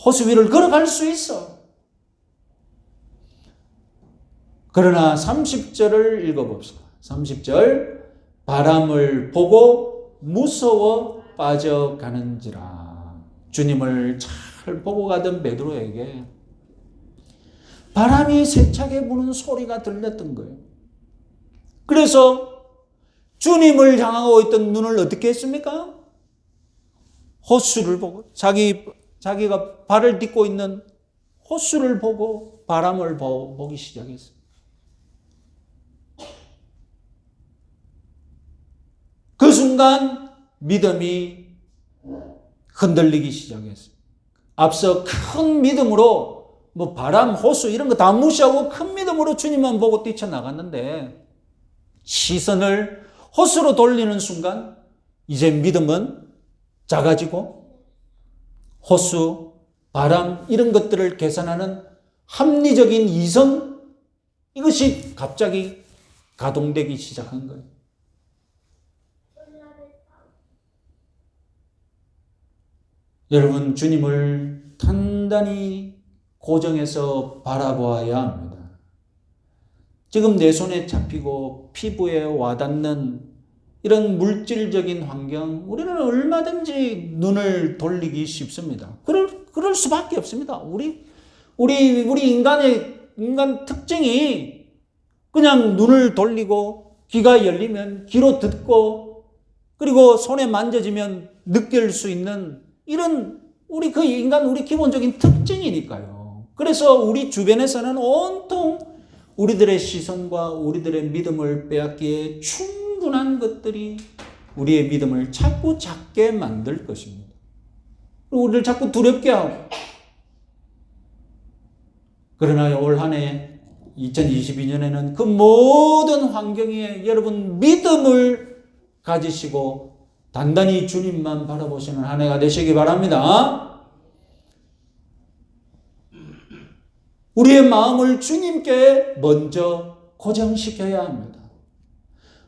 호수 위를 걸어갈 수 있어. 그러나 30절을 읽어봅시다. 30절 바람을 보고 무서워 빠져가는지라. 주님을 잘 보고 가던 베드로에게 바람이 세차게 부는 소리가 들렸던 거예요. 그래서 주님을 향하고 있던 눈을 어떻게 했습니까? 호수를 보고 자기가 발을 딛고 있는 호수를 보고 바람을 보기 시작했어요. 그 순간 믿음이 흔들리기 시작했어요. 앞서 큰 믿음으로 바람, 호수 이런 거 다 무시하고 큰 믿음으로 주님만 보고 뛰쳐나갔는데 시선을 호수로 돌리는 순간 이제 믿음은 작아지고 호수, 바람 이런 것들을 계산하는 합리적인 이성 이것이 갑자기 가동되기 시작한 거예요. 여러분, 주님을 단단히 고정해서 바라보아야 합니다. 지금 내 손에 잡히고 피부에 와닿는 이런 물질적인 환경, 우리는 얼마든지 눈을 돌리기 쉽습니다. 그럴 수밖에 없습니다. 우리 인간 특징이 그냥 눈을 돌리고 귀가 열리면 귀로 듣고 그리고 손에 만져지면 느낄 수 있는 이런 우리 기본적인 특징이니까요. 그래서 우리 주변에서는 온통 우리들의 시선과 우리들의 믿음을 빼앗기에 충분한 것들이 우리의 믿음을 자꾸 작게 만들 것입니다. 우리를 자꾸 두렵게 하고. 그러나 올 한 해 2022년에는 그 모든 환경에 여러분 믿음을 가지시고 단단히 주님만 바라보시는 한 해가 되시기 바랍니다. 우리의 마음을 주님께 먼저 고정시켜야 합니다.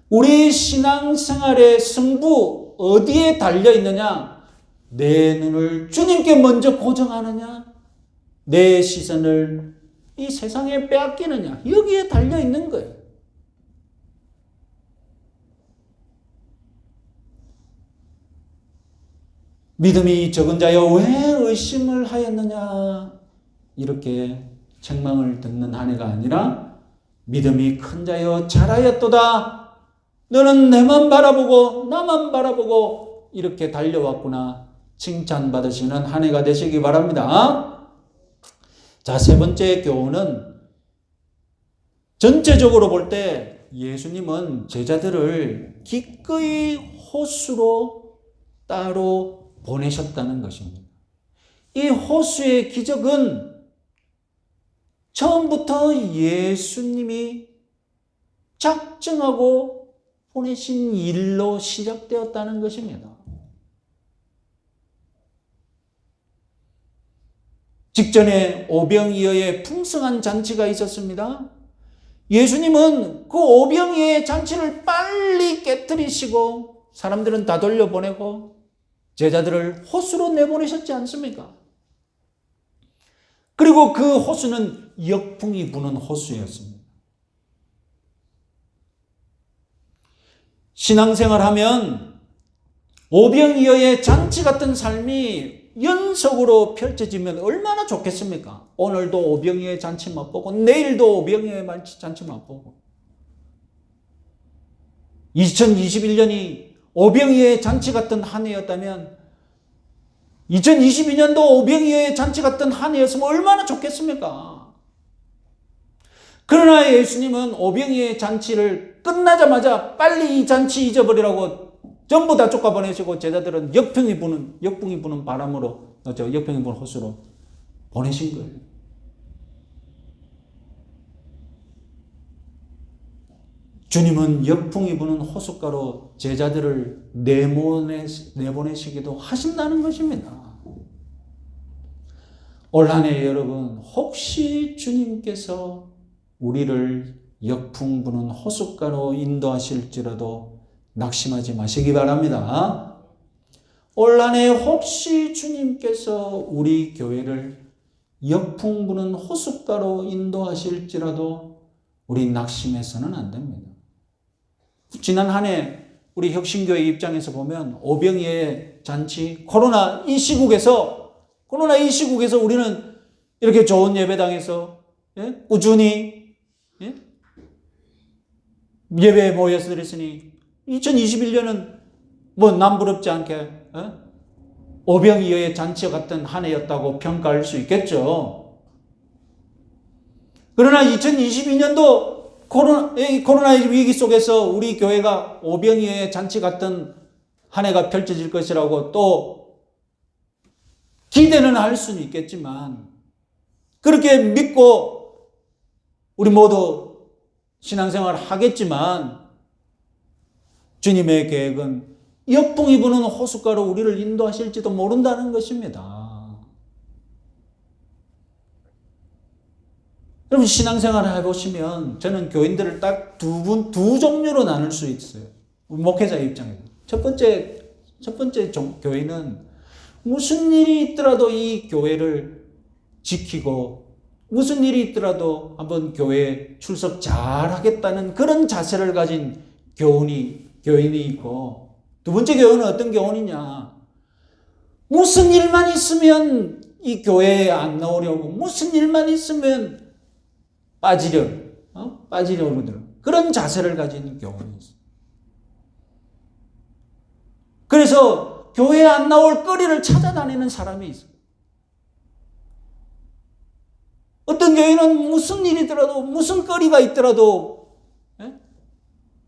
우리 신앙생활의 승부 어디에 달려있느냐? 내 눈을 주님께 먼저 고정하느냐? 내 시선을 이 세상에 빼앗기느냐? 여기에 달려있는 거예요. 믿음이 적은 자여 왜 의심을 하였느냐? 이렇게 책망을 듣는 한 해가 아니라 믿음이 큰 자여 잘하였도다. 너는 내만 바라보고 나만 바라보고 이렇게 달려왔구나. 칭찬받으시는 한 해가 되시기 바랍니다. 자, 세 번째 교훈은 전체적으로 볼 때 예수님은 제자들을 기꺼이 호수로 따로 보내셨다는 것입니다. 이 호수의 기적은 처음부터 예수님이 작정하고 보내신 일로 시작되었다는 것입니다. 직전에 오병이어의 풍성한 잔치가 있었습니다. 예수님은 그 오병이어의 잔치를 빨리 깨뜨리시고 사람들은 다 돌려보내고 제자들을 호수로 내보내셨지 않습니까? 그리고 그 호수는 역풍이 부는 호수였습니다. 신앙생활하면 오병이어의 잔치 같은 삶이 연속으로 펼쳐지면 얼마나 좋겠습니까? 오늘도 오병이어의 잔치 맛보고 내일도 오병이어의 잔치 맛보고 2021년이 오병이어의 잔치 같은 한 해였다면 2022년도 오병이어의 잔치 같은 한 해였으면 얼마나 좋겠습니까? 그러나 예수님은 오병이어의 잔치를 끝나자마자 빨리 이 잔치 잊어버리라고 전부 다 쫓아보내시고 제자들은 역풍이 부는 바람으로, 역풍이 부는 호수로 보내신 거예요. 주님은 역풍이 부는 호숫가로 제자들을 내보내시기도 하신다는 것입니다. 올 한 해 여러분, 혹시 주님께서 우리를 역풍 부는 호숫가로 인도하실지라도 낙심하지 마시기 바랍니다. 올 한 해 혹시 주님께서 우리 교회를 역풍 부는 호숫가로 인도하실지라도 우리 낙심해서는 안 됩니다. 지난 한 해 우리 혁신교회 입장에서 보면 오병이어의 잔치, 코로나 이 시국에서 우리는 이렇게 좋은 예배당에서 꾸준히 예배에 모여서 드렸으니 2021년은 뭐 남부럽지 않게 오병이어의 잔치와 같은 한 해였다고 평가할 수 있겠죠. 그러나 2022년도 코로나의 위기 속에서 우리 교회가 오병이어의 잔치 같은 한 해가 펼쳐질 것이라고 또 기대는 할 수는 있겠지만, 그렇게 믿고 우리 모두 신앙생활을 하겠지만, 주님의 계획은 역풍이 부는 호숫가로 우리를 인도하실지도 모른다는 것입니다. 여러분, 신앙생활을 해보시면 저는 교인들을 딱 두 종류로 나눌 수 있어요. 목회자의 입장에서. 첫 번째 교회는 무슨 일이 있더라도 이 교회를 지키고 무슨 일이 있더라도 한번 교회에 출석 잘 하겠다는 그런 자세를 가진 교인이 있고, 두 번째 교회는 어떤 교인이냐. 무슨 일만 있으면 이 교회에 안 나오려고, 무슨 일만 있으면 빠지려고 그런 자세를 가진 교인이 있어요. 그래서 교회에 안 나올 거리를 찾아다니는 사람이 있어요. 어떤 교회는 무슨 일이더라도, 무슨 거리가 있더라도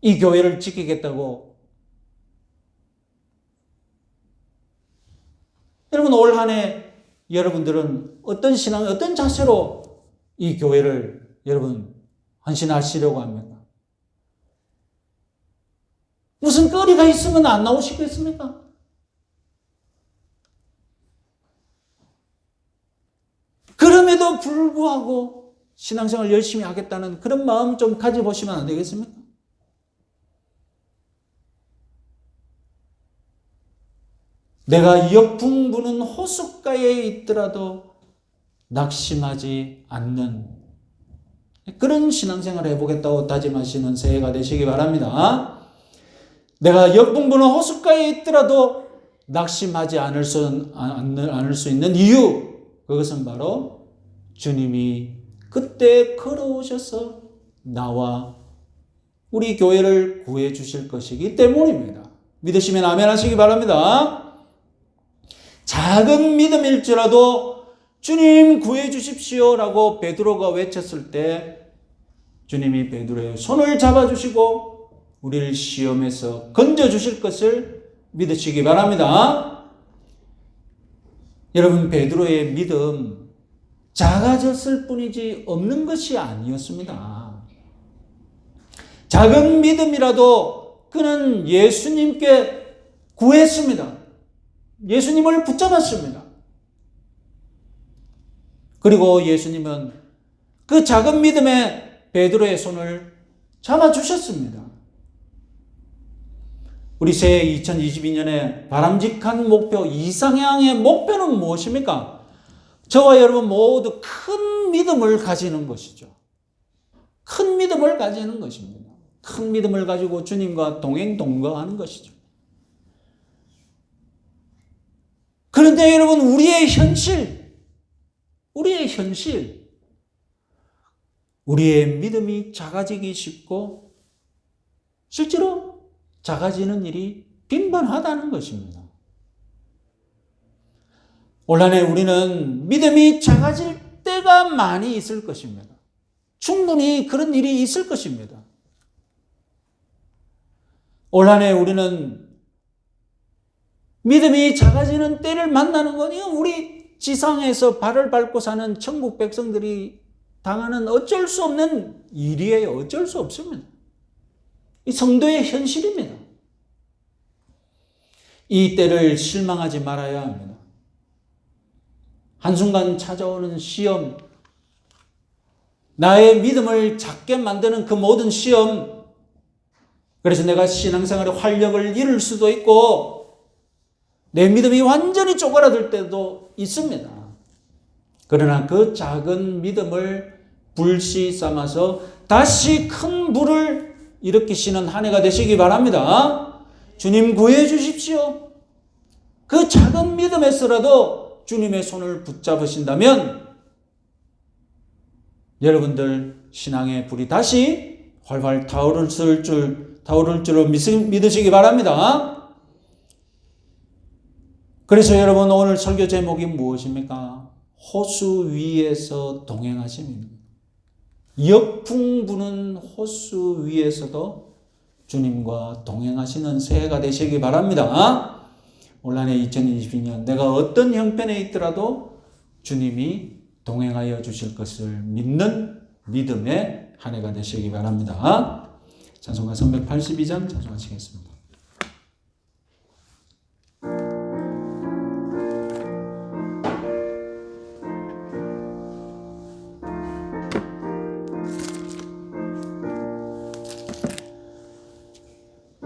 이 교회를 지키겠다고. 여러분, 올 한 해 여러분들은 어떤 신앙, 어떤 자세로 이 교회를 여러분 헌신하시려고 합니까? 무슨 거리가 있으면 안 나오시겠습니까? 그럼에도 불구하고 신앙생활 열심히 하겠다는 그런 마음 좀 가져보시면 안 되겠습니까? 내가 역풍 부는 호숫가에 있더라도 낙심하지 않는 그런 신앙생활을 해보겠다고 다짐하시는 새해가 되시기 바랍니다. 내가 역풍 부는 호숫가에 있더라도 낙심하지 않을 수 있는 이유, 그것은 바로 주님이 그때 걸어오셔서 나와 우리 교회를 구해 주실 것이기 때문입니다. 믿으시면 아멘 하시기 바랍니다. 작은 믿음일지라도 주님 구해 주십시오라고 베드로가 외쳤을 때 주님이 베드로의 손을 잡아주시고 우리를 시험에서 건져주실 것을 믿으시기 바랍니다. 여러분, 베드로의 믿음 작아졌을 뿐이지 없는 것이 아니었습니다. 작은 믿음이라도 그는 예수님께 구했습니다. 예수님을 붙잡았습니다. 그리고 예수님은 그 작은 믿음에 베드로의 손을 잡아주셨습니다. 우리 새해 2022년의 바람직한 목표, 이상향의 목표는 무엇입니까? 저와 여러분 모두 큰 믿음을 가지는 것이죠. 큰 믿음을 가지는 것입니다. 큰 믿음을 가지고 주님과 동행동거하는 것이죠. 그런데 여러분, 우리의 현실, 우리의 믿음이 작아지기 쉽고 실제로 작아지는 일이 빈번하다는 것입니다. 올 한 해 우리는 믿음이 작아질 때가 많이 있을 것입니다. 충분히 그런 일이 있을 것입니다. 올 한 해 우리는 믿음이 작아지는 때를 만나는 건 우리 지상에서 발을 밟고 사는 천국 백성들이 당하는 어쩔 수 없는 일이에요. 어쩔 수 없습니다. 이 성도의 현실입니다. 이 때를 실망하지 말아야 합니다. 한순간 찾아오는 시험, 나의 믿음을 작게 만드는 그 모든 시험, 그래서 내가 신앙생활의 활력을 잃을 수도 있고 내 믿음이 완전히 쪼그라들 때도 있습니다. 그러나 그 작은 믿음을 불씨 삼아서 다시 큰 불을 일으키시는 한 해가 되시기 바랍니다. 주님 구해 주십시오. 그 작은 믿음에서라도 주님의 손을 붙잡으신다면 여러분들 신앙의 불이 다시 활활 타오를 줄로 믿으시기 바랍니다. 그래서 여러분 오늘 설교 제목이 무엇입니까? 호수 위에서 동행하심입니다. 역풍 부는 호수 위에서도 주님과 동행하시는 새해가 되시기 바랍니다. 올 한 해 2022년 내가 어떤 형편에 있더라도 주님이 동행하여 주실 것을 믿는 믿음의 한 해가 되시기 바랍니다. 찬송가 382장 찬송하시겠습니다.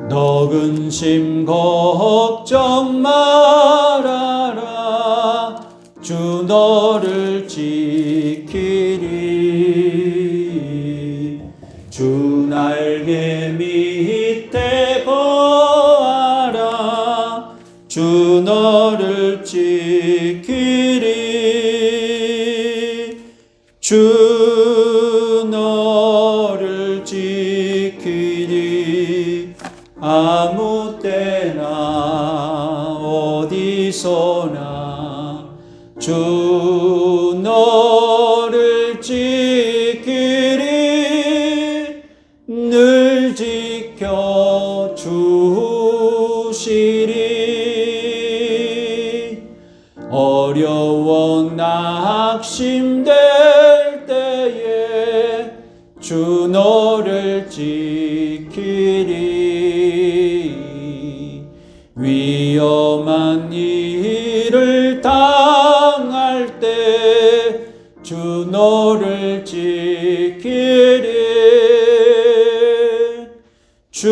너 근심 걱정 말아라 주 너를 지키리 주 날개 밑에 거하라 주 너를 지키리 주 너를 지키리 아무 때나 어디서나 주 너를 지키리 늘 지켜 주시리 어려워 낙심될 때에 주 너를 지키리 위험한 일을 당할 때 주 너를 지키리 주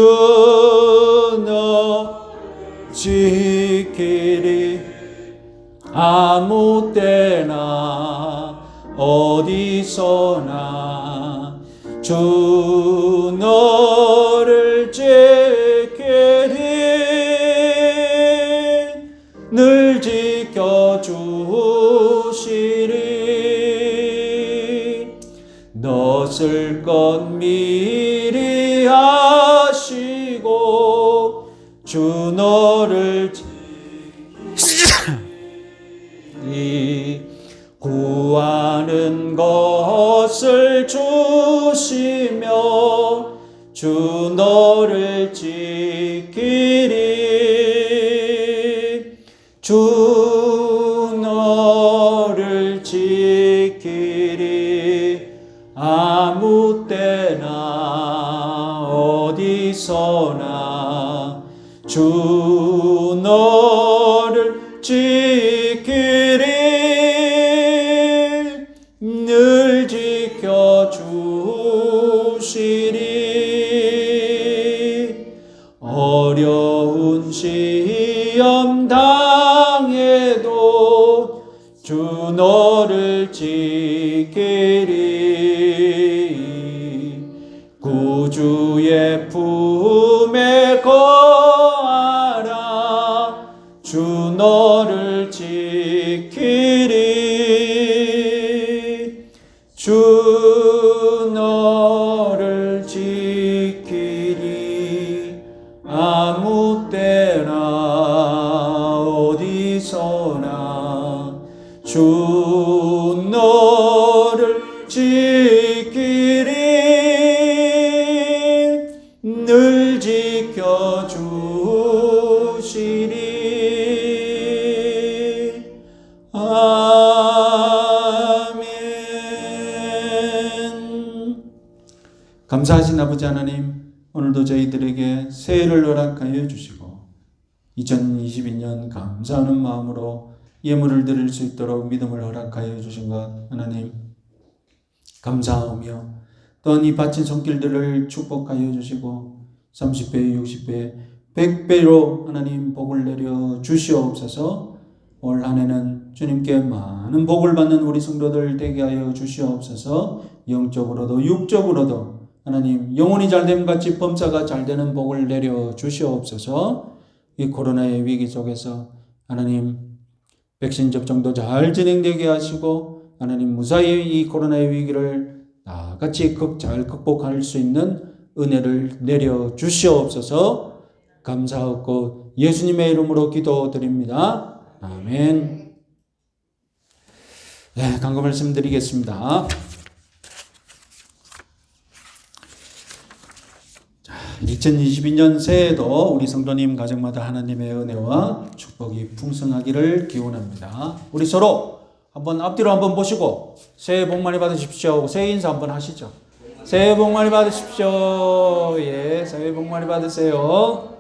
너를 지키리 아무 때나 어디서나 주 너를 지키리 늘 지켜주시리 넣었을 것 미리 아시고 주 너를 지키리 구하는 것을 주시며 주 너를 지키리 주 너를 지키리 아무 때나 어디서나 주 너를 지키리 늘 지켜주시리 어려운 시험 당해도 주 너를 지키리 구주의 품에 거하라 주 너를 지키리 주 너를 지키리 아무 때나 어디서나 주 너를 지키리 늘 지켜주시리. 아멘. 감사하신 아버지 하나님, 오늘도 저희들에게 새해를 허락하여 주시고 2022년 감사하는 마음으로 예물을 드릴 수 있도록 믿음을 허락하여 주신 것 하나님 감사하며, 또한 이 바친 손길들을 축복하여 주시고 30배, 60배, 100배로 하나님 복을 내려 주시옵소서. 올 한해는 주님께 많은 복을 받는 우리 성도들 되게 하여 주시옵소서. 영적으로도 육적으로도 하나님 영혼이 잘됨 같이 범사가 잘되는 복을 내려 주시옵소서. 이 코로나의 위기 속에서 하나님 백신 접종도 잘 진행되게 하시고 하나님 무사히 이 코로나의 위기를 다 같이 잘 극복할 수 있는 은혜를 내려 주시옵소서. 감사하고 예수님의 이름으로 기도드립니다. 아멘. 네, 간구 말씀드리겠습니다. 2022년 새해에도 우리 성도님 가정마다 하나님의 은혜와 축복이 풍성하기를 기원합니다. 우리 서로 한번 앞뒤로 한번 보시고 새해 복 많이 받으십시오. 새해 인사 한번 하시죠. 새해 복 많이 받으십시오. 예, 새해 복 많이 받으세요.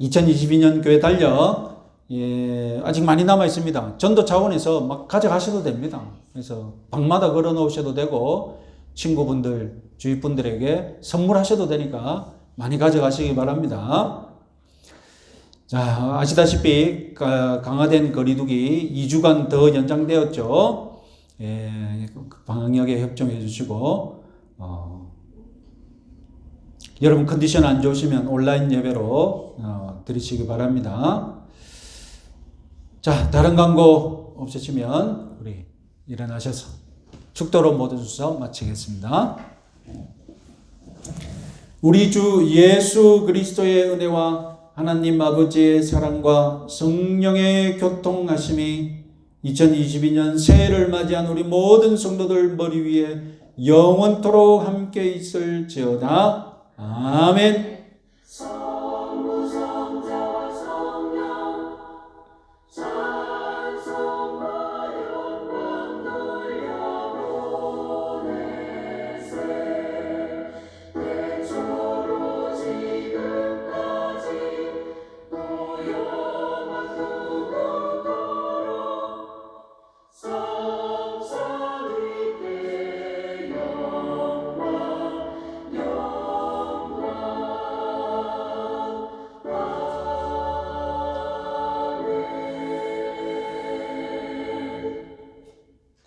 2022년 교회 달력, 예, 아직 많이 남아 있습니다. 전도 차원에서 막 가져가셔도 됩니다. 그래서 방마다 걸어 놓으셔도 되고 친구분들, 주위 분들에게 선물하셔도 되니까 많이 가져가시기 바랍니다. 자, 아시다시피 강화된 거리두기 2주간 더 연장되었죠. 예, 방역에 협조해 주시고 여러분 컨디션 안 좋으시면 온라인 예배로 드리시기 바랍니다. 자, 다른 광고 없으시면 우리 일어나셔서 축도로 모두 주서 마치겠습니다. 우리 주 예수 그리스도의 은혜와 하나님 아버지의 사랑과 성령의 교통하심이 2022년 새해를 맞이한 우리 모든 성도들 머리 위에 영원토록 함께 있을지어다. 아멘.